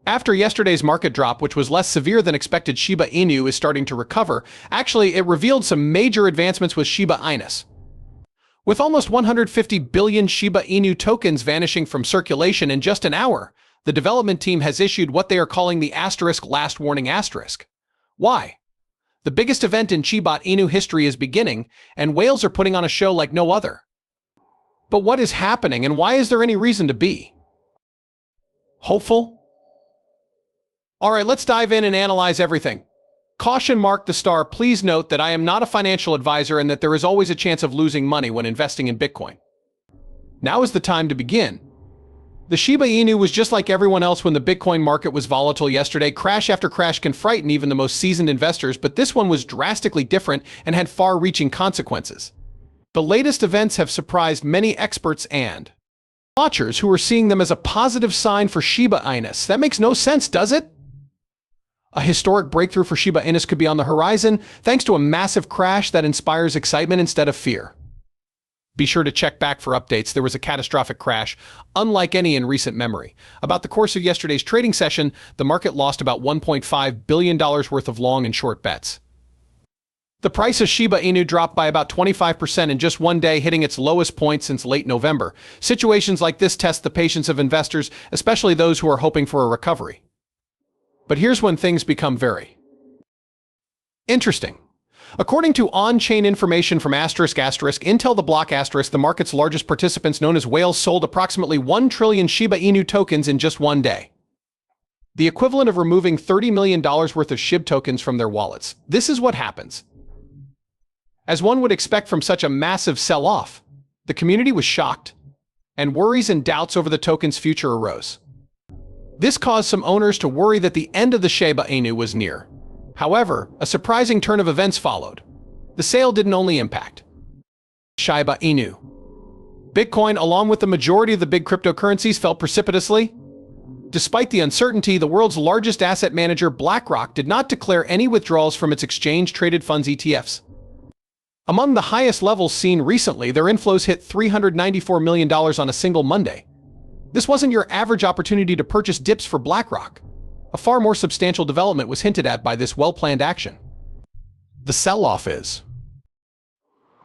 After yesterday's market drop, which was less severe than expected, Shiba Inu is starting to recover. Actually, it revealed some major advancements with Shiba Inu. With almost 150 billion Shiba Inu tokens vanishing from circulation in just an hour, the development team has issued what they are calling the last warning asterisk. Why? The biggest event in Shiba Inu history is beginning, and whales are putting on a show like no other. But what is happening, and why is there any reason to be hopeful? Alright, let's dive in and analyze everything. Caution mark the star. Please note that I am not a financial advisor and that there is always a chance of losing money when investing in Bitcoin. Now is the time to begin. The Shiba Inu was just like everyone else when the Bitcoin market was volatile yesterday. Crash after crash can frighten even the most seasoned investors, but this one was drastically different and had far-reaching consequences. The latest events have surprised many experts and watchers who are seeing them as a positive sign for Shiba Inu. That makes no sense, does it? A historic breakthrough for Shiba Inu could be on the horizon, thanks to a massive crash that inspires excitement instead of fear. Be sure to check back for updates. There was a catastrophic crash, unlike any in recent memory. About the course of yesterday's trading session, the market lost about $1.5 billion worth of long and short bets. The price of Shiba Inu dropped by about 25% in just one day, hitting its lowest point since late November. Situations like this test the patience of investors, especially those who are hoping for a recovery. But here's when things become very interesting. According to on-chain information from Intel the block the market's largest participants known as whales sold approximately 1 trillion Shiba Inu tokens in just one day. The equivalent of removing $30 million worth of SHIB tokens from their wallets. This is what happens. As one would expect from such a massive sell-off, the community was shocked, and worries and doubts over the token's future arose. This caused some owners to worry that the end of the Shiba Inu was near. However, a surprising turn of events followed. The sale didn't only impact Shiba Inu. Bitcoin, along with the majority of the big cryptocurrencies, fell precipitously. Despite the uncertainty, the world's largest asset manager, BlackRock, did not declare any withdrawals from its exchange-traded funds ETFs. Among the highest levels seen recently, their inflows hit $394 million on a single Monday. This wasn't your average opportunity to purchase dips for BlackRock. A far more substantial development was hinted at by this well-planned action. The sell-off is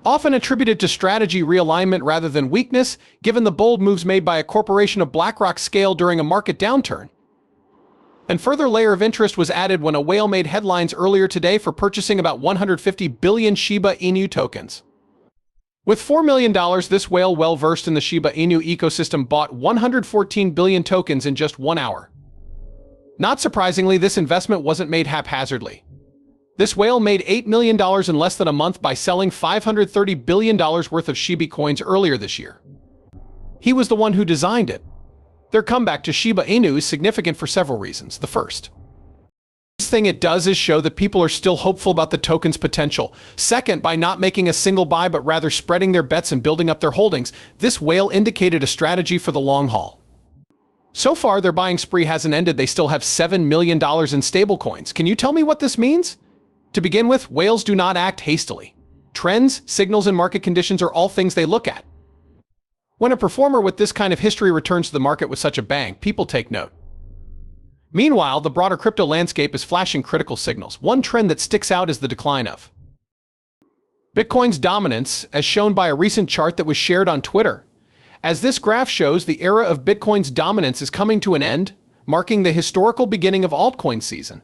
often attributed to strategy realignment rather than weakness, given the bold moves made by a corporation of BlackRock's scale during a market downturn. And further layer of interest was added when a whale made headlines earlier today for purchasing about 150 billion Shiba Inu tokens. With $4 million, this whale, well-versed in the Shiba Inu ecosystem, bought 114 billion tokens in just 1 hour. Not surprisingly, this investment wasn't made haphazardly. This whale made $8 million in less than a month by selling $530 billion worth of Shiba coins earlier this year. He was the one who designed it. Their comeback to Shiba Inu is significant for several reasons. The first thing it does is show that people are still hopeful about the token's potential. Second, by not making a single buy but rather spreading their bets and building up their holdings, this whale indicated a strategy for the long haul. So far, their buying spree hasn't ended. They still have $7 million in stablecoins. Can you tell me what this means? To begin with, whales do not act hastily. Trends, signals, and market conditions are all things they look at. When a performer with this kind of history returns to the market with such a bang, people take note. Meanwhile, the broader crypto landscape is flashing critical signals. One trend that sticks out is the decline of Bitcoin's dominance, as shown by a recent chart that was shared on Twitter. As this graph shows, the era of Bitcoin's dominance is coming to an end, marking the historical beginning of altcoin season.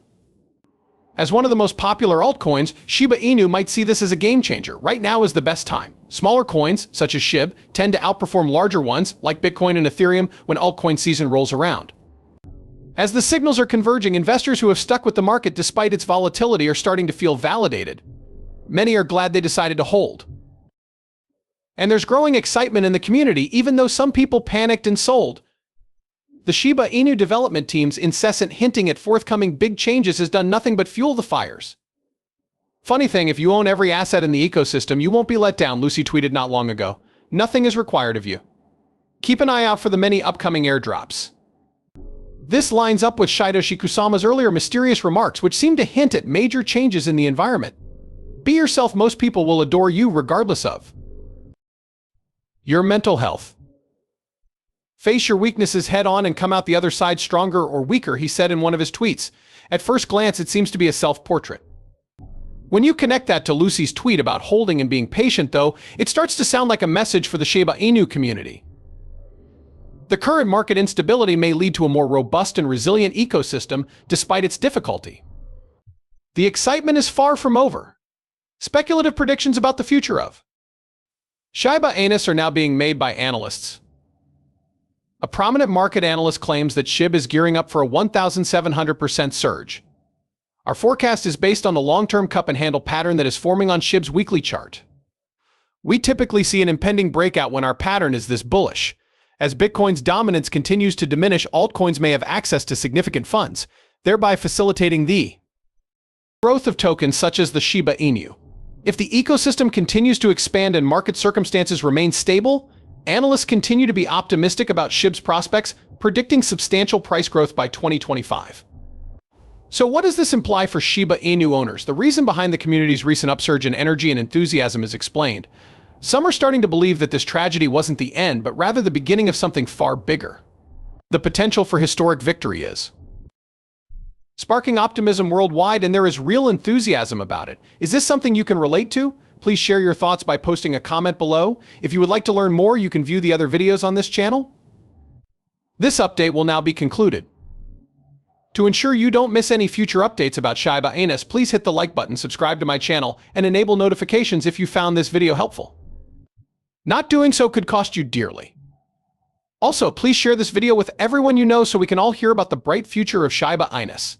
As one of the most popular altcoins, Shiba Inu might see this as a game changer. Right now is the best time. Smaller coins, such as SHIB, tend to outperform larger ones, like Bitcoin and Ethereum, when altcoin season rolls around. As the signals are converging, investors who have stuck with the market despite its volatility are starting to feel validated. Many are glad they decided to hold. And there's growing excitement in the community, even though some people panicked and sold. The Shiba Inu development team's incessant hinting at forthcoming big changes has done nothing but fuel the fires. Funny thing, if you own every asset in the ecosystem, you won't be let down, Lucy tweeted not long ago. Nothing is required of you. Keep an eye out for the many upcoming airdrops. This lines up with Satoshi Kusama's earlier mysterious remarks, which seem to hint at major changes in the environment. Be yourself, most people will adore you regardless of your mental health. Face your weaknesses head on and come out the other side stronger or weaker, he said in one of his tweets. At first glance, it seems to be a self-portrait. When you connect that to Lucy's tweet about holding and being patient, though, it starts to sound like a message for the Shiba Inu community. The current market instability may lead to a more robust and resilient ecosystem despite its difficulty. The excitement is far from over. Speculative predictions about the future of Shiba Inu are now being made by analysts. A prominent market analyst claims that SHIB is gearing up for a 1,700% surge. Our forecast is based on the long-term cup and handle pattern that is forming on SHIB's weekly chart. We typically see an impending breakout when our pattern is this bullish. As Bitcoin's dominance continues to diminish, altcoins may have access to significant funds, thereby facilitating the growth of tokens such as the Shiba Inu. If the ecosystem continues to expand and market circumstances remain stable, analysts continue to be optimistic about SHIB's prospects, predicting substantial price growth by 2025. So what does this imply for Shiba Inu owners? The reason behind the community's recent upsurge in energy and enthusiasm is explained. Some are starting to believe that this tragedy wasn't the end, but rather the beginning of something far bigger. The potential for historic victory is sparking optimism worldwide, and there is real enthusiasm about it. Is this something you can relate to? Please share your thoughts by posting a comment below. If you would like to learn more, you can view the other videos on this channel. This update will now be concluded. To ensure you don't miss any future updates about Shiba Inu, please hit the like button, subscribe to my channel, and enable notifications if you found this video helpful. Not doing so could cost you dearly. Also, please share this video with everyone you know so we can all hear about the bright future of Shiba Inu.